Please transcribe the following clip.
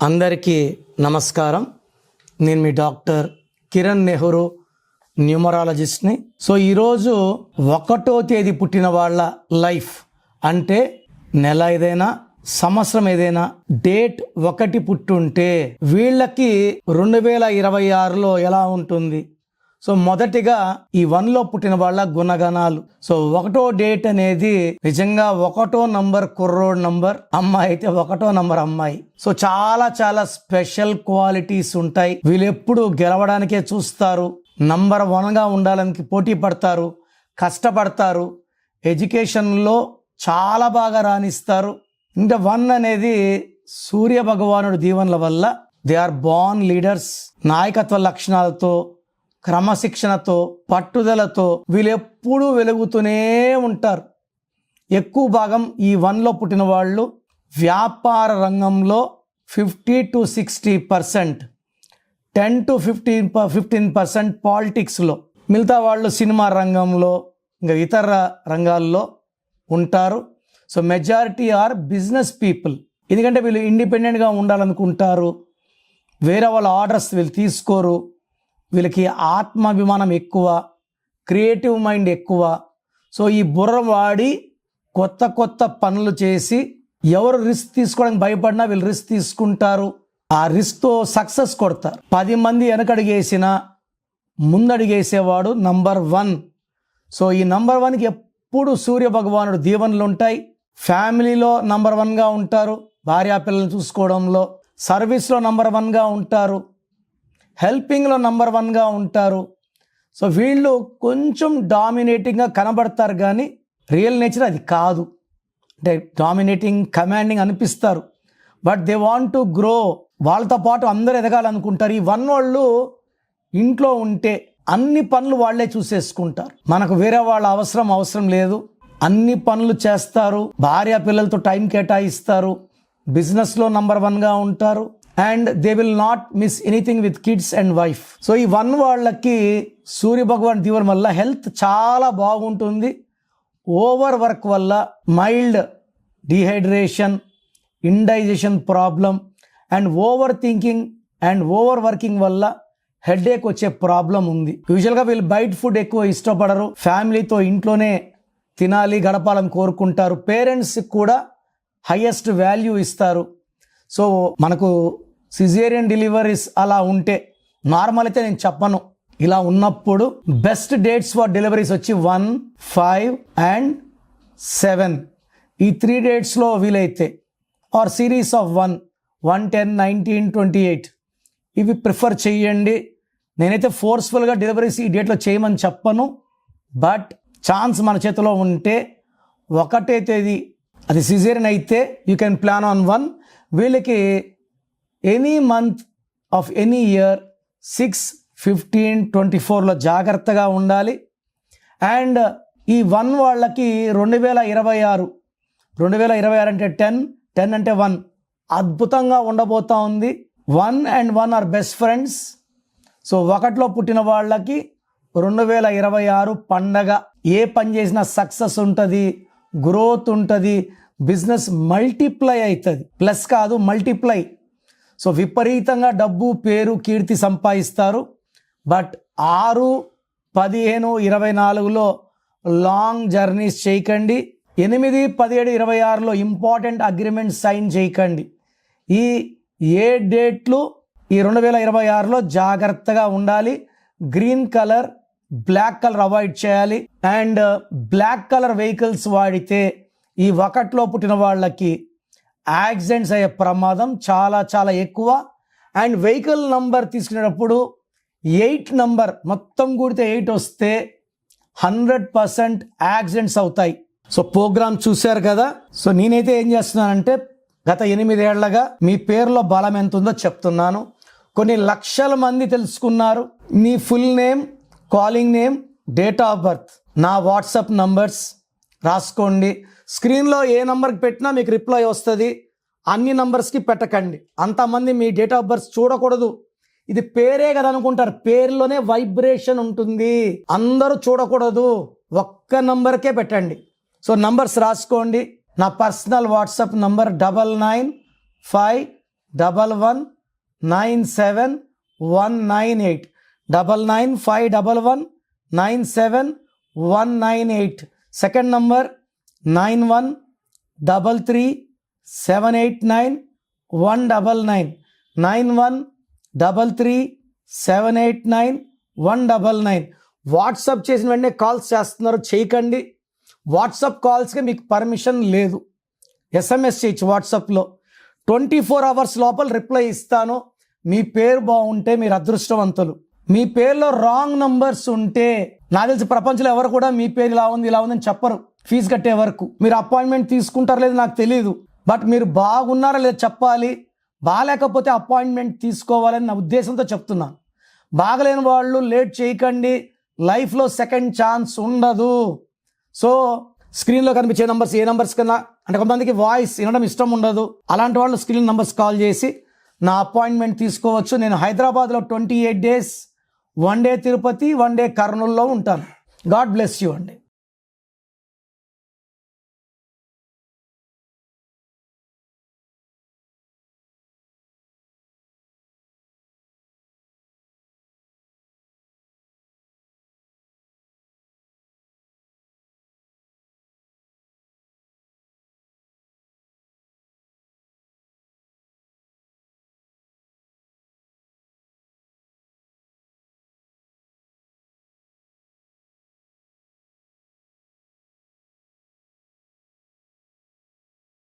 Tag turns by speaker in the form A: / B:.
A: అందరికీ నమస్కారం. నేను మీ డాక్టర్ కిరణ్ నెహ్రూ, న్యూమరాలజిస్ట్ని. సో ఈరోజు 1వ తేదీ పుట్టిన వాళ్ళ లైఫ్ అంటే నెల ఏదైనా సంవత్సరం ఏదైనా డేట్ 1 పుట్టుంటే వీళ్ళకి 2026లో ఎలా ఉంటుంది? సో మొదటిగా ఈ 1లో పుట్టిన వాళ్ళ గుణగణాలు. సో 1వ డేట్ అనేది నిజంగా 1వ నంబర్ కుర్రోడ్ నంబర్, అమ్మాయి అయితే 1వ నంబర్ అమ్మాయి. సో చాలా చాలా స్పెషల్ క్వాలిటీస్ ఉంటాయి. వీళ్ళు ఎప్పుడు గెలవడానికే చూస్తారు, నంబర్ 1గా ఉండాలని పోటీ పడతారు, కష్టపడతారు, ఎడ్యుకేషన్లో చాలా బాగా రాణిస్తారు. ఇంకా 1 అనేది సూర్య భగవానుడు దీవెనల వల్ల దే ఆర్ బోర్న్ లీడర్స్. నాయకత్వ లక్షణాలతో, క్రమశిక్షణతో, పట్టుదలతో వీళ్ళు ఎప్పుడూ వెలుగుతూనే ఉంటారు. ఎక్కువ భాగం ఈ 1లో పుట్టిన వాళ్ళు వ్యాపార రంగంలో 50 to 60%, 10 to 15% పాలిటిక్స్లో, మిగతా వాళ్ళు సినిమా రంగంలో ఇంకా ఇతర రంగాల్లో ఉంటారు. So majority are business people. ఎందుకంటే వీళ్ళు ఇండిపెండెంట్గా ఉండాలనుకుంటారు, వేరే వాళ్ళ ఆర్డర్స్ వీళ్ళు తీసుకోరు. వీళ్ళకి ఆత్మాభిమానం ఎక్కువ, క్రియేటివ్ మైండ్ ఎక్కువ. సో ఈ బుర్ర వాడి కొత్త కొత్త పనులు చేసి ఎవరు రిస్క్ తీసుకోవడానికి భయపడినా వీళ్ళు రిస్క్ తీసుకుంటారు. ఆ రిస్క్తో సక్సెస్ కొడతారు. 10 మంది వెనకడుగేసినా ముందడుగేసేవాడు నంబర్ 1. సో ఈ నంబర్ 1కి ఎప్పుడు సూర్య భగవానుడు దీవెనలు ఉంటాయి. ఫ్యామిలీలో నంబర్ 1గా ఉంటారు, భార్యా పిల్లల్ని చూసుకోవడంలో. సర్వీస్లో నంబర్ 1గా ఉంటారు, హెల్పింగ్లో నంబర్ 1గా ఉంటారు. సో వీళ్ళు కొంచెం డామినేటింగ్గా కనబడతారు, కానీ రియల్ నేచర్ అది కాదు. అంటే డామినేటింగ్, కమాండింగ్ అనిపిస్తారు, but they want to grow. వాళ్ళతో పాటు అందరూ ఎదగాలనుకుంటారు. ఈ 1 వాళ్ళు ఇంట్లో ఉంటే అన్ని పనులు వాళ్ళే చూసేసుకుంటారు. మనకు వేరే వాళ్ళ అవసరం లేదు. అన్ని పనులు చేస్తారు, భార్య పిల్లలతో టైం కేటాయిస్తారు, బిజినెస్లో నంబర్ 1గా ఉంటారు. And they will not miss anything with kids and wife. So ఈ 1 వాళ్ళకి సూర్య భగవాన్ దీవెన వల్ల హెల్త్ చాలా బాగుంటుంది. ఓవర్ వర్క్ వల్ల mild dehydration, indigestion problem and over thinking and over working వల్ల హెడేక్ వచ్చే ప్రాబ్లం ఉంది. యూజువల్గా వీళ్ళు బయట ఫుడ్ ఎక్కువ ఇష్టపడరు, ఫ్యామిలీతో ఇంట్లోనే తినాలి, గడపాలని కోరుకుంటారు. పేరెంట్స్కి కూడా హైయెస్ట్ వాల్యూ ఇస్తారు. సో మనకు సిజేరియన్ డెలివరీస్ అలా ఉంటే, నార్మల్ అయితే నేను చెప్పను, ఇలా ఉన్నప్పుడు బెస్ట్ డేట్స్ ఫర్ డెలివరీస్ వచ్చి 1, 5 and 7. ఈ 3 డేట్స్లో వీలైతే, ఆర్ సిరీస్ ఆఫ్ 1, 10, 19, 28 ఇవి ప్రిఫర్ చేయండి. నేనైతే ఫోర్స్ఫుల్గా డెలివరీస్ ఈ డేట్లో చేయమని చెప్పను, బట్ ఛాన్స్ మన చేతిలో ఉంటే 1వ తేదీ అది సిజేరియన్ అయితే యూ కెన్ ప్లాన్ ఆన్ 1. వీళ్ళకి any month of any year 6, 15, 24లో జాగ్రత్తగా ఉండాలి. అండ్ ఈ 1 వాళ్ళకి 2026 అంటే 10 అంటే 1 అద్భుతంగా ఉండబోతా ఉంది. 1 and 1 are best friends. So 1లో పుట్టిన వాళ్ళకి 2026 పండగ. ఏ పని చేసినా సక్సెస్ ఉంటుంది, గ్రోత్ ఉంటుంది, బిజినెస్ మల్టిప్లై అవుతుంది, ప్లస్ కాదు మల్టిప్లై. సో విపరీతంగా డబ్బు, పేరు, కీర్తి సంపాదిస్తారు. బట్ 6, 15, 24లో లాంగ్ జర్నీస్ చేయకండి. 8, 17, 26లో ఇంపార్టెంట్ అగ్రిమెంట్ సైన్ చేయకండి. ఈ 7 డేట్లు ఈ 2026లో జాగ్రత్తగా ఉండాలి. Green colour, black colour avoid చేయాలి. అండ్ బ్లాక్ కలర్ వెహికల్స్ వాడితే ఈ 1లో పుట్టిన వాళ్ళకి యాక్సిడెంట్స్ అయ్యే ప్రమాదం చాలా చాలా ఎక్కువ. అండ్ వెహికల్ నంబర్ తీసుకునేటప్పుడు 8 నంబర్ మొత్తం కూడితే 8 వస్తే 100% యాక్సిడెంట్స్ అవుతాయి. సో ప్రోగ్రామ్ చూశారు కదా. సో నేనైతే ఏం చేస్తున్నానంటే గత 8 ఏళ్లగా మీ పేరులో బలం ఎంత ఉందో చెప్తున్నాను. కొన్ని లక్షల మంది తెలుసుకున్నారు. మీ full name, calling name, date of birth, నా వాట్సాప్ నంబర్స్ రాసుకోండి. స్క్రీన్లో ఏ నంబర్కి పెట్టినా మీకు రిప్లై వస్తుంది. అన్ని నంబర్స్కి పెట్టకండి, అంతమంది మీ డేట్ ఆఫ్ బర్త్ చూడకూడదు. ఇది పేరే కదా అనుకుంటారు, పేరులోనే వైబ్రేషన్ ఉంటుంది, అందరూ చూడకూడదు. ఒక్క నంబర్కే పెట్టండి. సో నంబర్స్ రాసుకోండి. నా personal WhatsApp number 9956 9951971998 9951197198. Second number 9133789199 9133789199. WhatsApp చేసిన వెంటనే కాల్స్ చేస్తున్నారు, చేయకండి. వాట్సాప్ కాల్స్కి మీకు పర్మిషన్ లేదు. SMS చేయొచ్చు వాట్సాప్లో. 24 hours లోపల రిప్లై ఇస్తాను. మీ పేరు బాగుంటే మీరు అదృష్టవంతులు. మీ పేరులో రాంగ్ నంబర్స్ ఉంటే, నాకు తెలిసి ప్రపంచంలో ఎవరు కూడా మీ పేరు ఇలా ఉంది అని చెప్పరు ఫీజు కట్టే వరకు. మీరు అపాయింట్మెంట్ తీసుకుంటారో లేదు నాకు తెలియదు, బట్ మీరు బాగున్నారా లేదు చెప్పాలి. బాగాలేకపోతే అపాయింట్మెంట్ తీసుకోవాలని నా ఉద్దేశంతో చెప్తున్నాను. బాగలేని వాళ్ళు లేట్ చేయకండి, లైఫ్లో సెకండ్ ఛాన్స్ ఉండదు. సో స్క్రీన్లో కనిపించే నంబర్స్ ఏ నంబర్స్ కన్నా, అంటే కొంతమందికి వాయిస్ వినడం ఇష్టం ఉండదు, అలాంటి వాళ్ళు స్క్రీన్ నంబర్స్ కాల్ చేసి నా అపాయింట్మెంట్ తీసుకోవచ్చు. నేను హైదరాబాద్లో 28 days, 1 day తిరుపతి, 1 day కర్నూలులో ఉంటాను. గాడ్ బ్లెస్ యూ అండి.